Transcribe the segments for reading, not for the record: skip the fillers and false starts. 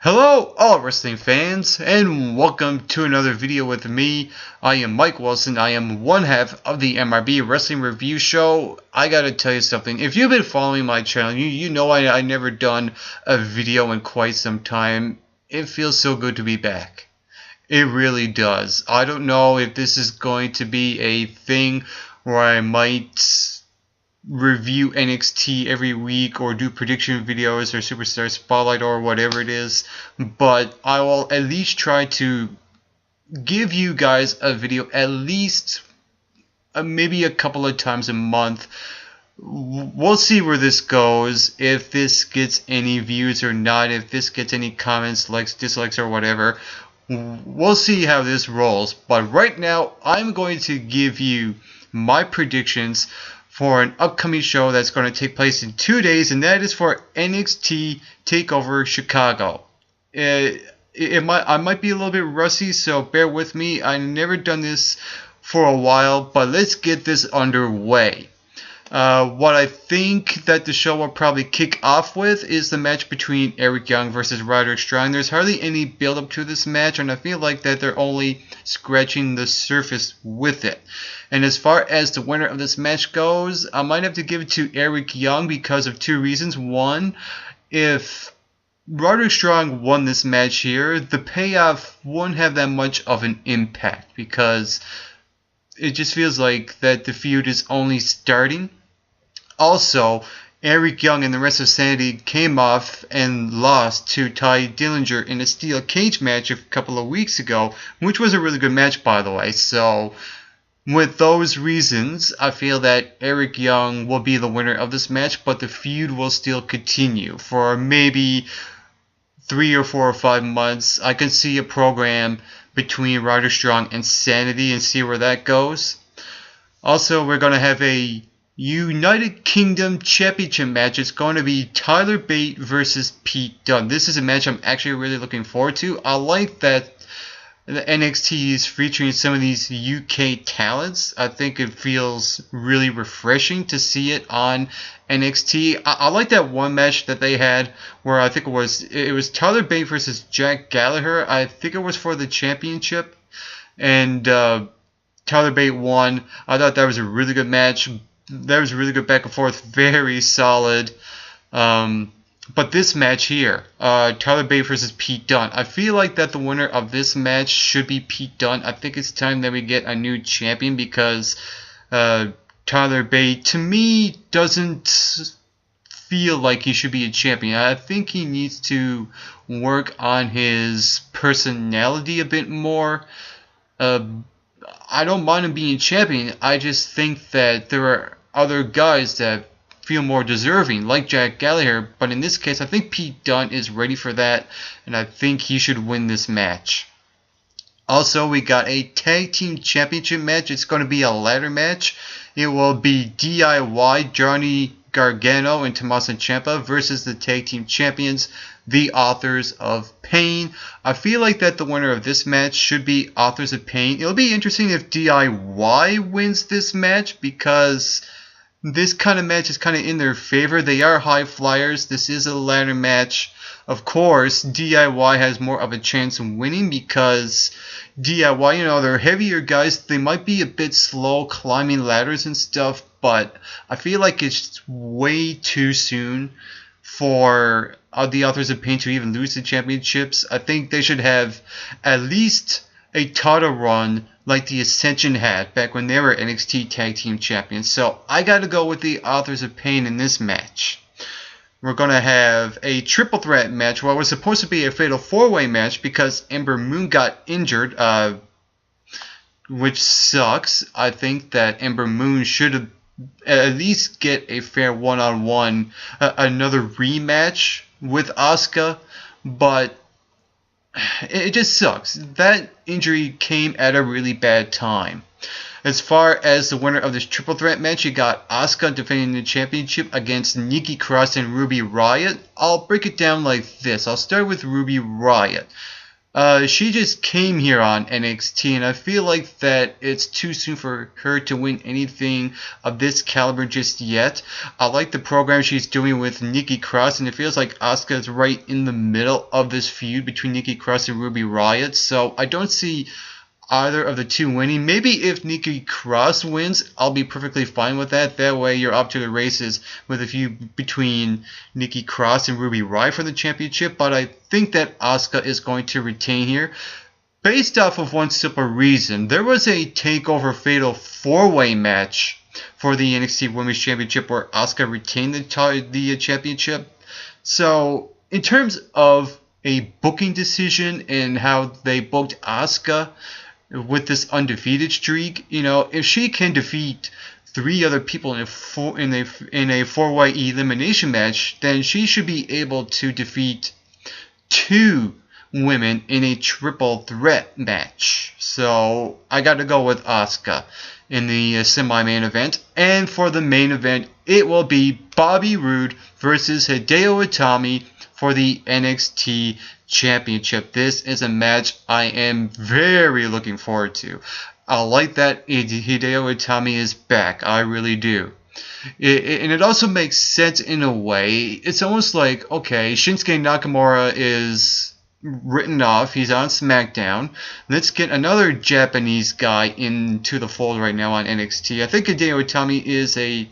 Hello all wrestling fans and welcome to another video with me. I am Mike Wilson. I am one half of the MRB Wrestling Review Show. I gotta tell you something. If you've been following my channel, you know I never done a video in quite some time. It feels so good to be back. It really does. I don't know if this is going to be a thing where I might review NXT every week or do prediction videos or Superstar Spotlight or whatever it is, but I will at least try to give you guys a video at least maybe a couple of times a month. We'll see where this goes, if this gets any views or not, if this gets any comments, likes, dislikes, or whatever. We'll see how this rolls, but right now I'm going to give you my predictions for an upcoming show that's going to take place in 2 days, and that is for NXT TakeOver Chicago. I might be a little bit rusty, so bear with me. I've never done this for a while, but let's get this underway. What I think that the show will probably kick off with is the match between Eric Young versus Roderick Strong. There's hardly any build up to this match, and I feel like that they're only scratching the surface with it. And as far as the winner of this match goes, I might have to give it to Eric Young because of two reasons. One, if Roderick Strong won this match here, the payoff won't have that much of an impact because it just feels like that the feud is only starting. Also, Eric Young and the rest of Sanity came off and lost to Ty Dillinger in a steel cage match a couple of weeks ago, which was a really good match, by the way. So with those reasons, I feel that Eric Young will be the winner of this match, but the feud will still continue for maybe 3 or 4 or 5 months. I can see a program between Roderick Strong and Sanity and see where that goes. Also, we're going to have a United Kingdom Championship match. It's going to be Tyler Bate versus Pete Dunne. This is a match I'm actually really looking forward to. I like that the NXT is featuring some of these UK talents. I think it feels really refreshing to see it on NXT. I like that one match that they had where I think it was Tyler Bate versus Jack Gallagher. I think it was for the championship, and Tyler Bate won. I thought that was a really good match. That was a really good back and forth, very solid. But this match here, Tyler Bate versus Pete Dunne, I feel like that the winner of this match should be Pete Dunne. I think it's time that we get a new champion because Tyler Bate, to me, doesn't feel like he should be a champion. I think he needs to work on his personality a bit more. I don't mind him being champion. I just think that there are other guys that feel more deserving, like Jack Gallagher, but in this case I think Pete Dunne is ready for that, and I think he should win this match. Also, we got a tag team championship match. It's going to be a ladder match. It will be DIY, Johnny Gargano and Tommaso Ciampa versus the tag team champions, the Authors of Pain. I feel like that the winner of this match should be Authors of Pain. It'll be interesting if DIY wins this match because this kind of match is kind of in their favor. They are high flyers. This is a ladder match. Of course, DIY has more of a chance of winning because DIY, they're heavier guys. They might be a bit slow climbing ladders and stuff, but I feel like it's way too soon for the Authors of Pain to even lose the championships. I think they should have at least a title run like the Ascension had back when they were NXT Tag Team Champions. So I got to go with the Authors of Pain in this match. We're going to have a triple threat match. Well, it was supposed to be a fatal 4-way match because Ember Moon got injured, which sucks. I think that Ember Moon should have at least get a fair one-on-one, another rematch with Asuka, but it just sucks. That injury came at a really bad time. As far as the winner of this triple threat match, you got Asuka defending the championship against Nikki Cross and Ruby Riott. I'll break it down like this. I'll start with Ruby Riott. She just came here on NXT, and I feel like that it's too soon for her to win anything of this caliber just yet. I like the program she's doing with Nikki Cross, and it feels like Asuka is right in the middle of this feud between Nikki Cross and Ruby Riott, so I don't see either of the two winning. Maybe if Nikki Cross wins, I'll be perfectly fine with that. That way you're up to the races with a feud between Nikki Cross and Ruby Riott for the championship, but I think that Asuka is going to retain here based off of one simple reason. There was a TakeOver Fatal 4-Way match for the NXT Women's Championship where Asuka retained the championship. So in terms of a booking decision and how they booked Asuka with this undefeated streak, you know, if she can defeat 3 other people in a 4-way elimination match, then she should be able to defeat 2 women in a triple threat match. So I got to go with Asuka in the semi-main event. And for the main event, it will be Bobby Roode versus Hideo Itami for the NXT Championship. This is a match I am very looking forward to. I like that Hideo Itami is back. I really do. And it also makes sense in a way. It's almost like, okay, Shinsuke Nakamura is written off. He's on SmackDown. Let's get another Japanese guy into the fold right now on NXT. I think Hideo Itami is a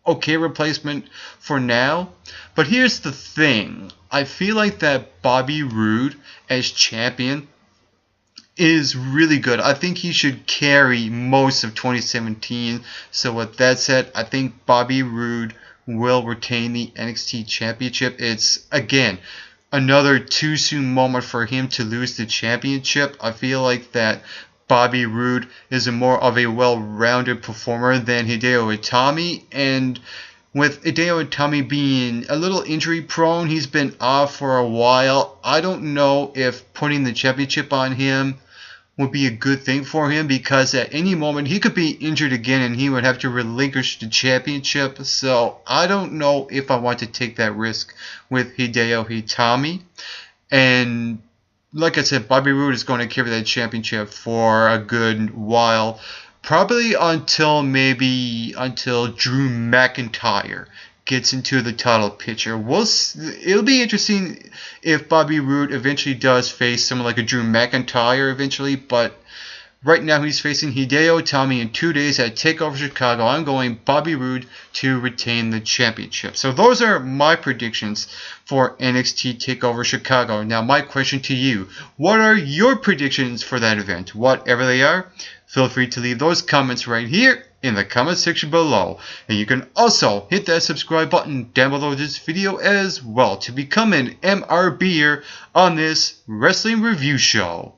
okay replacement for now. But here's the thing. I feel like that Bobby Roode as champion is really good. I think he should carry most of 2017. So with that said, I think Bobby Roode will retain the NXT Championship. It's, again, another too soon moment for him to lose the championship. I feel like that Bobby Roode is a more of a well-rounded performer than Hideo Itami, and with Hideo Itami being a little injury prone, he's been off for a while. I don't know if putting the championship on him would be a good thing for him, because at any moment he could be injured again and he would have to relinquish the championship. So I don't know if I want to take that risk with Hideo Itami. And like I said, Bobby Roode is going to carry that championship for a good while. Probably until Drew McIntyre gets into the title picture. It'll be interesting if Bobby Roode eventually does face someone like a Drew McIntyre eventually, but right now he's facing Hideo Itami in 2 days at TakeOver Chicago. I'm going Bobby Roode to retain the championship. So those are my predictions for NXT TakeOver Chicago. Now my question to you, what are your predictions for that event? Whatever they are, feel free to leave those comments right here in the comment section below. And you can also hit that subscribe button down below this video as well to become an MRBer on this wrestling review show.